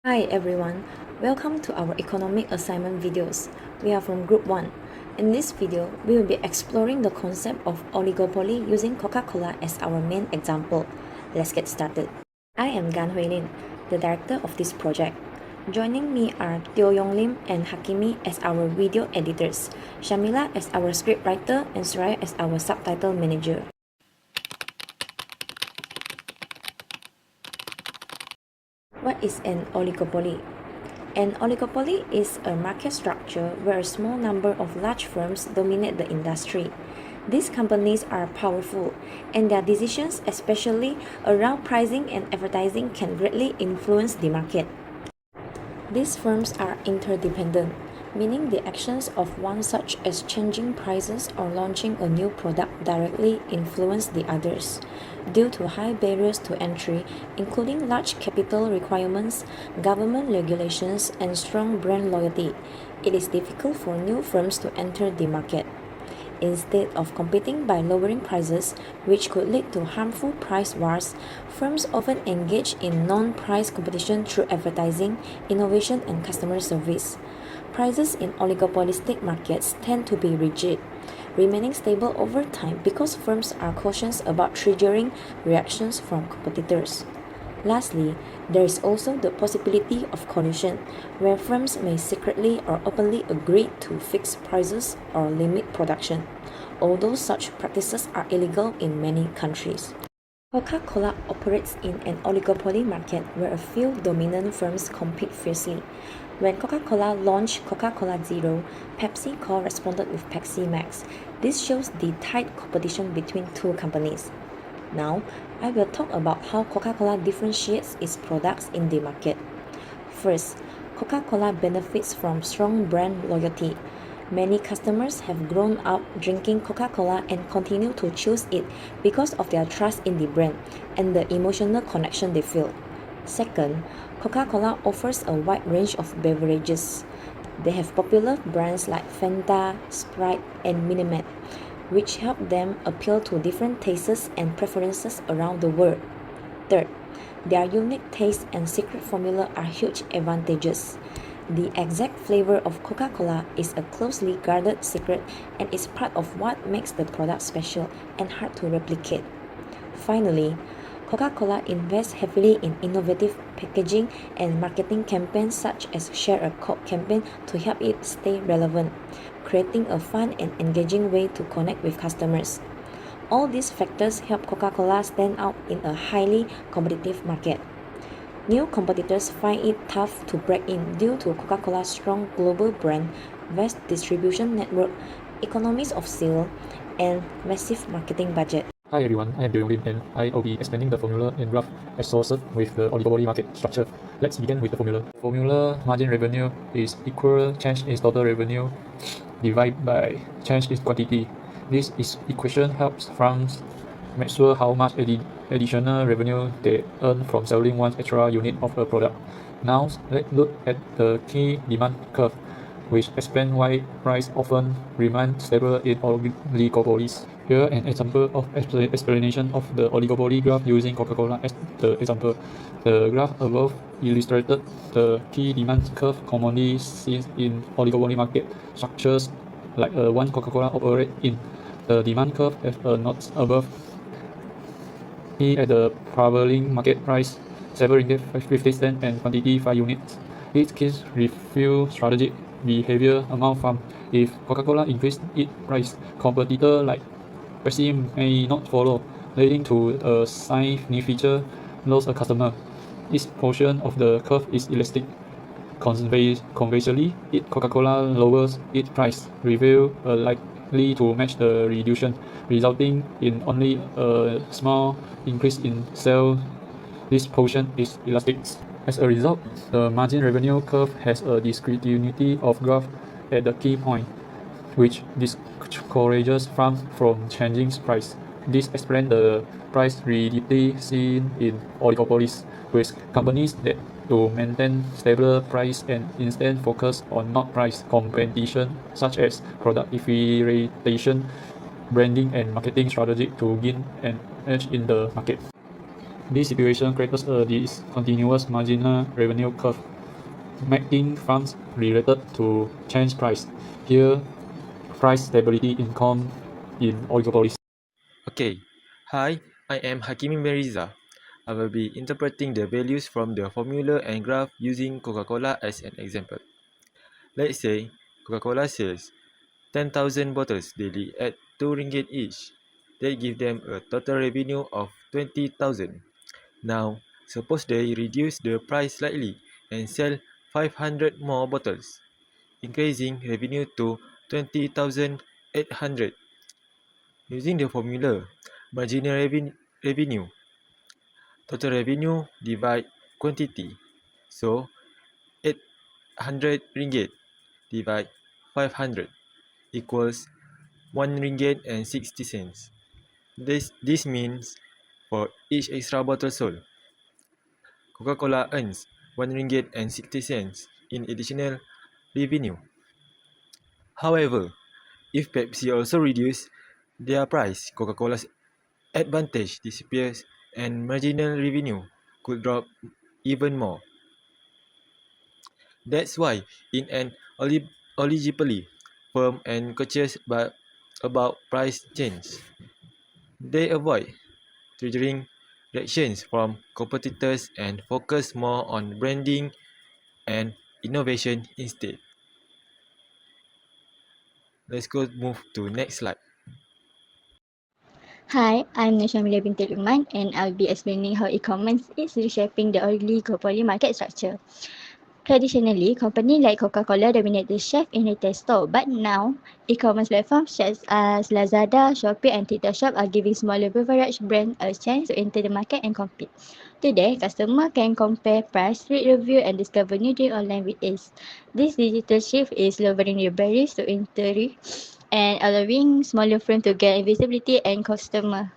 Hi everyone, welcome to our economic assignment videos. We are from Group 1. In this video, we will be exploring the concept of oligopoly using Coca-Cola as our main example. Let's get started. I am Gan Hui Lin, the director of this project. Joining me are Teo Yong Lim and Hakimi as our video editors, Shamila as our scriptwriter, and Suraya as our subtitle manager. What is an oligopoly? An oligopoly is a market structure where a small number of large firms dominate the industry. These companies are powerful, and their decisions, especially around pricing and advertising, can greatly influence the market. These firms are interdependent, meaning the actions of one such as changing prices or launching a new product directly influence the others. Due to high barriers to entry, including large capital requirements, government regulations, and strong brand loyalty, it is difficult for new firms to enter the market. Instead of competing by lowering prices, which could lead to harmful price wars, firms often engage in non-price competition through advertising, innovation, and customer service. Prices in oligopolistic markets tend to be rigid, remaining stable over time because firms are cautious about triggering reactions from competitors. Lastly, there is also the possibility of collusion, where firms may secretly or openly agree to fix prices or limit production, although such practices are illegal in many countries. Coca-Cola operates in an oligopoly market where a few dominant firms compete fiercely. When Coca-Cola launched Coca-Cola Zero, PepsiCo responded with Pepsi Max. This shows the tight competition between two companies. Now, I will talk about how Coca-Cola differentiates its products in the market. First, Coca-Cola benefits from strong brand loyalty. Many customers have grown up drinking Coca-Cola and continue to choose it because of their trust in the brand and the emotional connection they feel. Second, Coca-Cola offers a wide range of beverages. They have popular brands like Fanta, Sprite, and Minute Maid, which help them appeal to different tastes and preferences around the world. Third, their unique taste and secret formula are huge advantages. The exact flavor of Coca-Cola is a closely guarded secret and is part of what makes the product special and hard to replicate. Finally, Coca-Cola invests heavily in innovative packaging and marketing campaigns such as Share a Coke campaign to help it stay relevant, creating a fun and engaging way to connect with customers. All these factors help Coca-Cola stand out in a highly competitive market. New competitors find it tough to break in due to Coca-Cola's strong global brand, vast distribution network, economies of scale, and massive marketing budget. Hi everyone, I am Teo Yong Lim and I will be explaining the formula and graph associated with the oligopoly market structure. Let's begin with the formula. Formula margin revenue is equal change in total revenue divided by change in quantity. This equation helps firms measure how much additional revenue they earn from selling one extra unit of a product. Now let's look at the key demand curve, which explains why price often remains stable in oligopolies. Here an example of explanation of the oligopoly graph using Coca-Cola as the example. The graph above illustrated the key demand curve commonly seen in oligopoly market structures like one Coca-Cola operates in. The demand curve has a notch above at the prevailing market price, 7.50 ringgit and quantity 5 units. Each case reveals strategic behavior among firms. If Coca-Cola increased its price, competitor like Pepsi may not follow, leading to a significant loss of customer. This portion of the curve is elastic. Conversely, if Coca-Cola lowers its price, reviews are likely to match the reduction, resulting in only a small increase in sales. This portion is elastic. As a result, the margin revenue curve has a discontinuity of growth at the key point, which discourages firms from changing price. This explains the price rigidity seen in oligopolies, with companies that to maintain stable price and instead focus on not price competition such as product differentiation, branding and marketing strategy to gain an edge in the market. This situation creates a discontinuous marginal revenue curve making funds related to change price. Here, price stability income in oligopolies. Okay, hi, I am Hakimi Meriza. I will be interpreting the values from the formula and graph using Coca-Cola as an example. Let's say Coca-Cola sells 10,000 bottles daily at 2 ringgit each. That gives them a total revenue of 20,000. Now, suppose they reduce the price slightly and sell 500 more bottles, increasing revenue to 20,800. Using the formula, marginal revenue, total revenue divide quantity. So, 800 ringgit divide 500 equals 1 ringgit and 60 cents. This means for each extra bottle sold, Coca-Cola earns 1 ringgit and 60 cents in additional revenue. However, if Pepsi also reduce their price, Coca-Cola's advantage disappears and marginal revenue could drop even more. That's why in an oligopoly, firm and cautious about price change. They avoid triggering reactions from competitors and focus more on branding and innovation instead. Let's go move to next slide. Hi, I'm Nashamila binti Luqman and I'll be explaining how e-commerce is reshaping the oligopoly market structure. Traditionally, companies like Coca-Cola dominate the shelf in retail store, but now e-commerce platforms such as Lazada, Shopee and TikTok Shop are giving smaller beverage brands a chance to enter the market and compete. Today, customers can compare price, read review and discover new drinks online with ease. This digital shift is lowering the barriers to entry and allowing smaller firms to gain visibility and customer.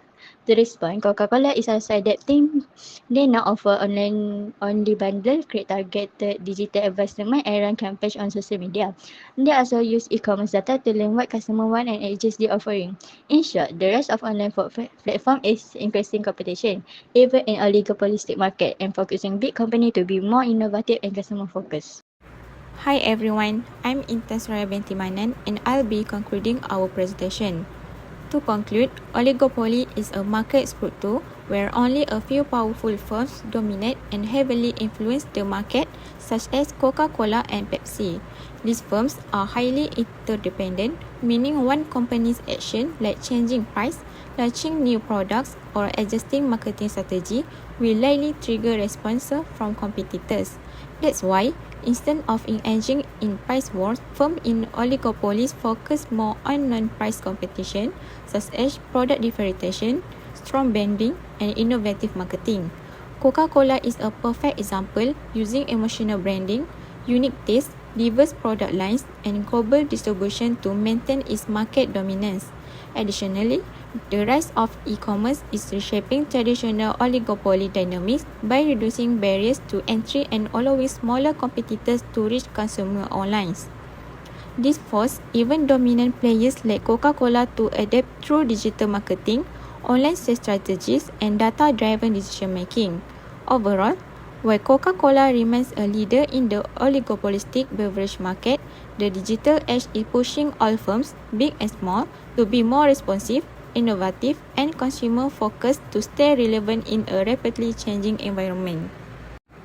To respond, Coca-Cola is also adapting. They now offer online-only bundle, create targeted digital advertisement and run campaigns on social media. They also use e-commerce data to learn what customers want and adjust the offering. In short, the rest of online platform is increasing competition, even in oligopolistic market, and focusing big company to be more innovative and customer focused. Hi everyone, I'm Intan Suraya binti Manan and I'll be concluding our presentation. To conclude, oligopoly is a market structure where only a few powerful firms dominate and heavily influence the market, such as Coca-Cola and Pepsi. These firms are highly interdependent, meaning one company's action, like changing price, launching new products, or adjusting marketing strategy, will likely trigger responses from competitors. That's why, instead of engaging in price wars, firms in oligopolies focus more on non-price competition, such as product differentiation, strong branding, and innovative marketing. Coca-Cola is a perfect example, using emotional branding, unique taste, diverse product lines, and global distribution to maintain its market dominance. Additionally, the rise of e-commerce is reshaping traditional oligopoly dynamics by reducing barriers to entry and allowing smaller competitors to reach consumers online. This forced even dominant players like Coca-Cola to adapt through digital marketing, online sales strategies, and data-driven decision-making. Overall, while Coca-Cola remains a leader in the oligopolistic beverage market, the digital age is pushing all firms, big and small, to be more responsive, innovative, and consumer-focused to stay relevant in a rapidly changing environment.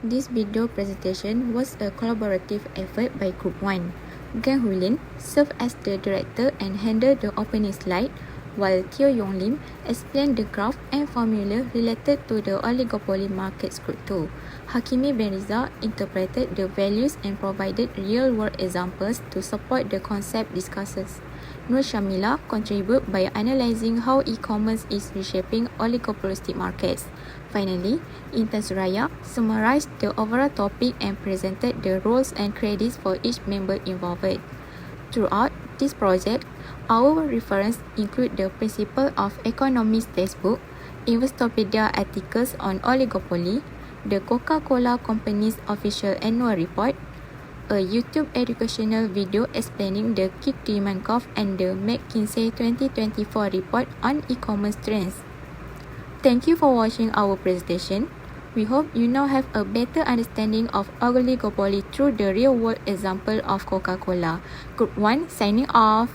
This video presentation was a collaborative effort by Group 1. Gan Hulin served as the director and handled the opening slide, while Teo Yong Lim explained the graph and formula related to the oligopoly market structure. Hakimi Beniza interpreted the values and provided real-world examples to support the concept discusses. Nur Shamila contributed by analyzing how e-commerce is reshaping oligopolistic markets. Finally, Intan Suraya summarized the overall topic and presented the roles and credits for each member involved. Throughout this project, our references include the Principle of Economics textbook, Investopedia articles on oligopoly, the Coca-Cola Company's official annual report, a YouTube educational video explaining the key demand curve, and the McKinsey 2024 report on e-commerce trends. Thank you for watching our presentation. We hope you now have a better understanding of oligopoly through the real-world example of Coca-Cola. Group 1 signing off.